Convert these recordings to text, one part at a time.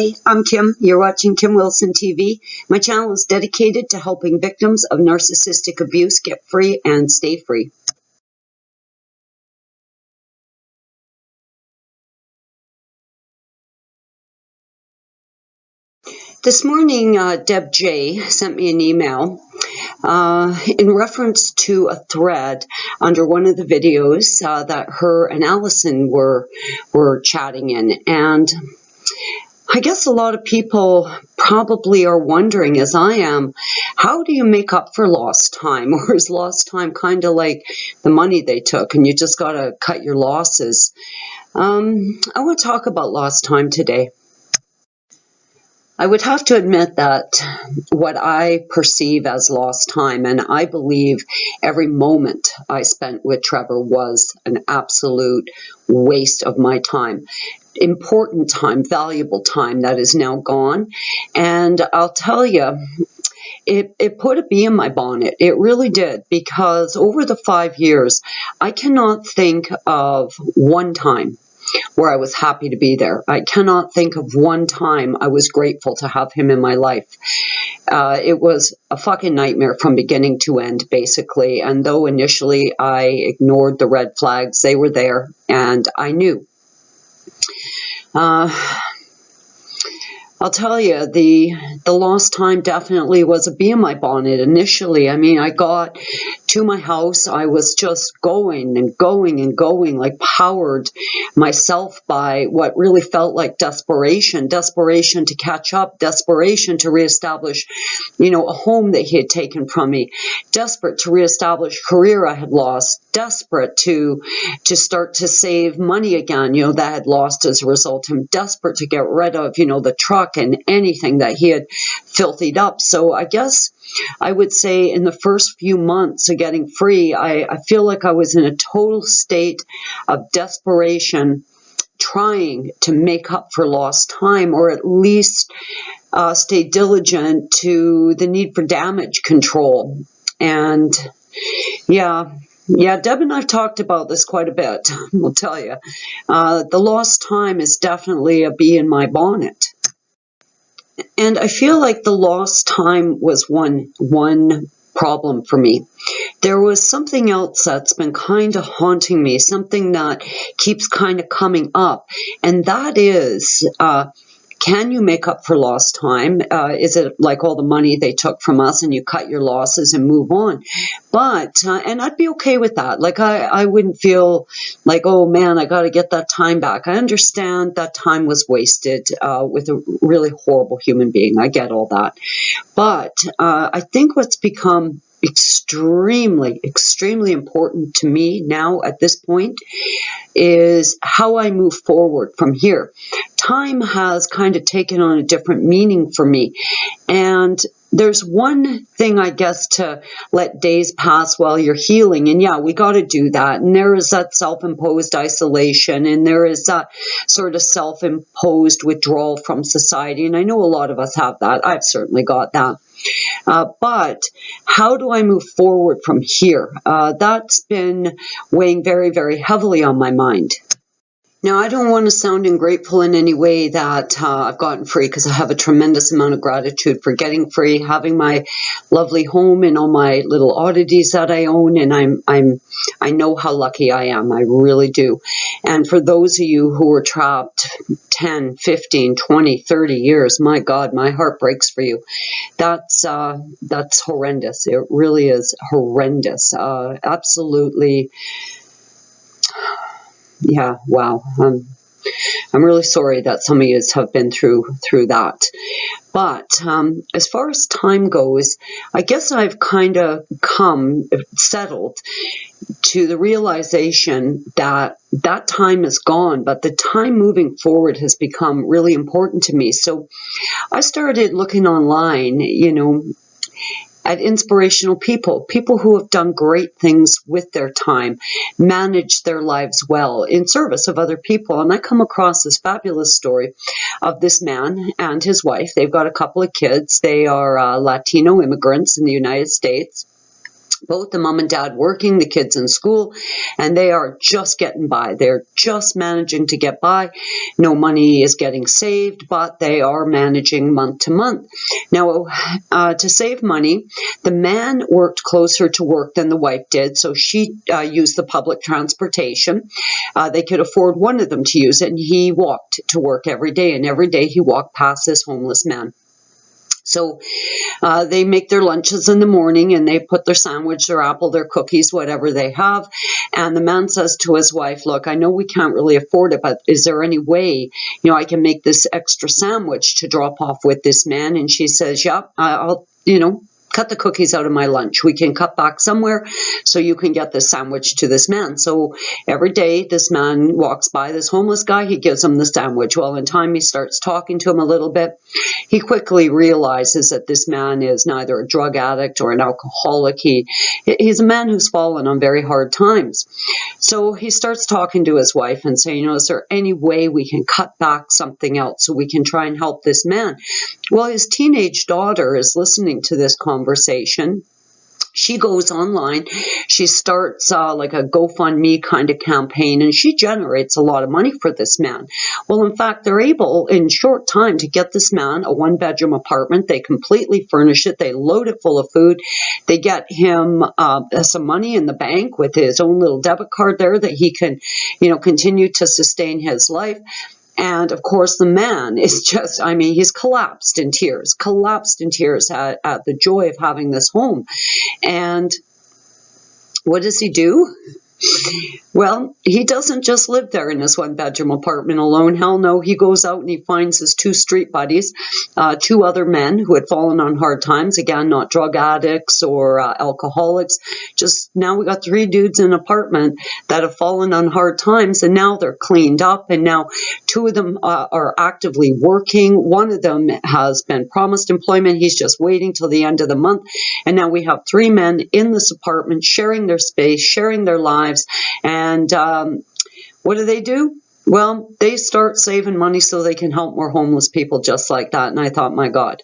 Hi, I'm Kim. You're watching Kim Wilson TV. My channel is dedicated to helping victims of narcissistic abuse get free and stay free. This morning, Deb J sent me an email in reference to a thread under one of the videos that her and Allison were chatting in. And I guess a lot of people probably are wondering, as I am, how do you make up for lost time? Or is lost time kind of like the money they took and you just got to cut your losses? I want to talk about lost time today. I would have to admit that what I perceive as lost time, and I believe every moment I spent with Trevor was an absolute waste of my time. Important time, valuable time that is now gone. And I'll tell you, it put a bee in my bonnet. It really did, because over the 5 years, I cannot think of one time where I was happy to be there. I cannot think of one time I was grateful to have him in my life. It was a fucking nightmare from beginning to end, basically. And though initially I ignored the red flags, they were there, and I knew. I'll tell you, the lost time definitely was a bee in my bonnet initially. I mean, I got to my house. I was just going and going and going, like powered myself by what really felt like desperation to catch up, desperation to reestablish, a home that he had taken from me, desperate to reestablish career I had lost, desperate to start to save money again, that I had lost as a result. I'm desperate to get rid of, the truck and anything that he had filthied up. So I guess I would say in the first few months of getting free, I feel like I was in a total state of desperation, trying to make up for lost time, or at least stay diligent to the need for damage control. And yeah, Deb and I've talked about this quite a bit, I'll tell you. The lost time is definitely a bee in my bonnet. And I feel like the lost time was one problem for me. There was something else that's been kind of haunting me, something that keeps kind of coming up, and that is, can you make up for lost time? Is it like all the money they took from us and you cut your losses and move on? But, and I'd be okay with that. Like, I wouldn't feel like, oh man, I got to get that time back. I understand that time was wasted with a really horrible human being. I get all that. But I think what's become extremely important to me now at this point is how I move forward from here. Time has kind of taken on a different meaning for me. And there's one thing, I guess, to let days pass while you're healing. And yeah, we got to do that. And there is that self-imposed isolation, and there is that sort of self-imposed withdrawal from society. And I know a lot of us have that. I've certainly got that. But how do I move forward from here? That's been weighing very, very heavily on my mind. Now, I don't want to sound ungrateful in any way that I've gotten free, because I have a tremendous amount of gratitude for getting free, having my lovely home and all my little oddities that I own, and I know how lucky I am. I really do. And for those of you who were trapped 10, 15, 20, 30 years, my God, my heart breaks for you. That's horrendous. It really is horrendous. Absolutely. Yeah, wow. I'm really sorry that some of you have been through that. But as far as time goes, I guess I've kind of settled to the realization that that time is gone, but the time moving forward has become really important to me. So I started looking online, at inspirational people who have done great things with their time, managed their lives well in service of other people. And I come across this fabulous story of this man and his wife. They've got a couple of kids. They are Latino immigrants in the United States. Both the mom and dad working, the kids in school, and they are just getting by. They're just managing to get by. No money is getting saved, but they are managing month to month. Now, to save money, the man worked closer to work than the wife did, so she used the public transportation. They could afford one of them to use it, and he walked to work every day, and every day he walked past this homeless man. So they make their lunches in the morning, and they put their sandwich, their apple, their cookies, whatever they have. And the man says to his wife, look, I know we can't really afford it, but is there any way, I can make this extra sandwich to drop off with this man? And she says, yeah, I'll, cut the cookies out of my lunch. We can cut back somewhere so you can get this sandwich to this man. So every day this man walks by this homeless guy, he gives him the sandwich. Well, in time he starts talking to him a little bit. He quickly realizes that this man is neither a drug addict or an alcoholic. He's a man who's fallen on very hard times. So he starts talking to his wife and saying, is there any way we can cut back something else so we can try and help this man? Well, his teenage daughter is listening to this conversation. She goes online, she starts like a GoFundMe kind of campaign, and she generates a lot of money for this man. Well, in fact, they're able in short time to get this man a one-bedroom apartment. They completely furnish it. They load it full of food. They get him some money in the bank with his own little debit card there that he can, continue to sustain his life. And of course, the man is just, he's collapsed in tears at the joy of having this home. And what does he do? Well, he doesn't just live there in this one-bedroom apartment alone. Hell no, he goes out and he finds his two street buddies, two other men who had fallen on hard times. Again, not drug addicts or alcoholics. Just now we got 3 dudes in an apartment that have fallen on hard times, and now they're cleaned up, and now 2 of them are actively working. One of them has been promised employment. He's just waiting till the end of the month. And now we have 3 men in this apartment sharing their space, sharing their lives. And what do? Well, they start saving money so they can help more homeless people just like that. And I thought, my God,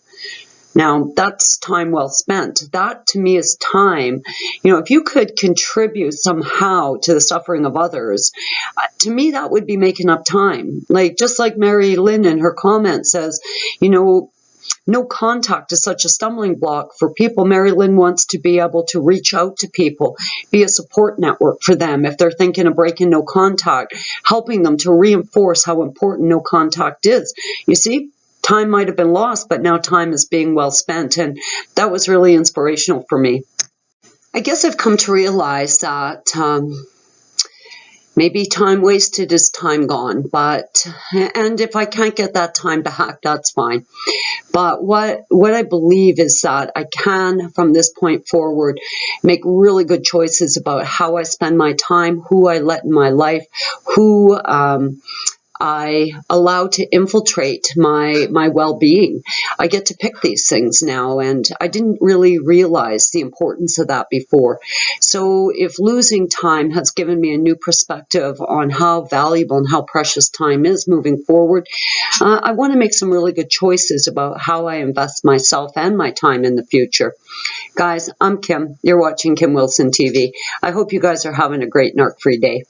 now that's time well spent. That to me is time. If you could contribute somehow to the suffering of others, to me that would be making up time. Just like Mary Lynn in her comment says, no contact is such a stumbling block for people. Mary Lynn wants to be able to reach out to people, be a support network for them if they're thinking of breaking no contact, helping them to reinforce how important no contact is. You see, time might have been lost, but now time is being well spent, and that was really inspirational for me. I guess I've come to realize that maybe time wasted is time gone, and if I can't get that time back, that's fine. But what I believe is that I can, from this point forward, make really good choices about how I spend my time, who I let in my life, who I allow to infiltrate my well-being. I get to pick these things now, and I didn't really realize the importance of that before. So if losing time has given me a new perspective on how valuable and how precious time is moving forward, I want to make some really good choices about how I invest myself and my time in the future. Guys, I'm Kim. You're watching Kim Wilson TV. I hope you guys are having a great narc-free day.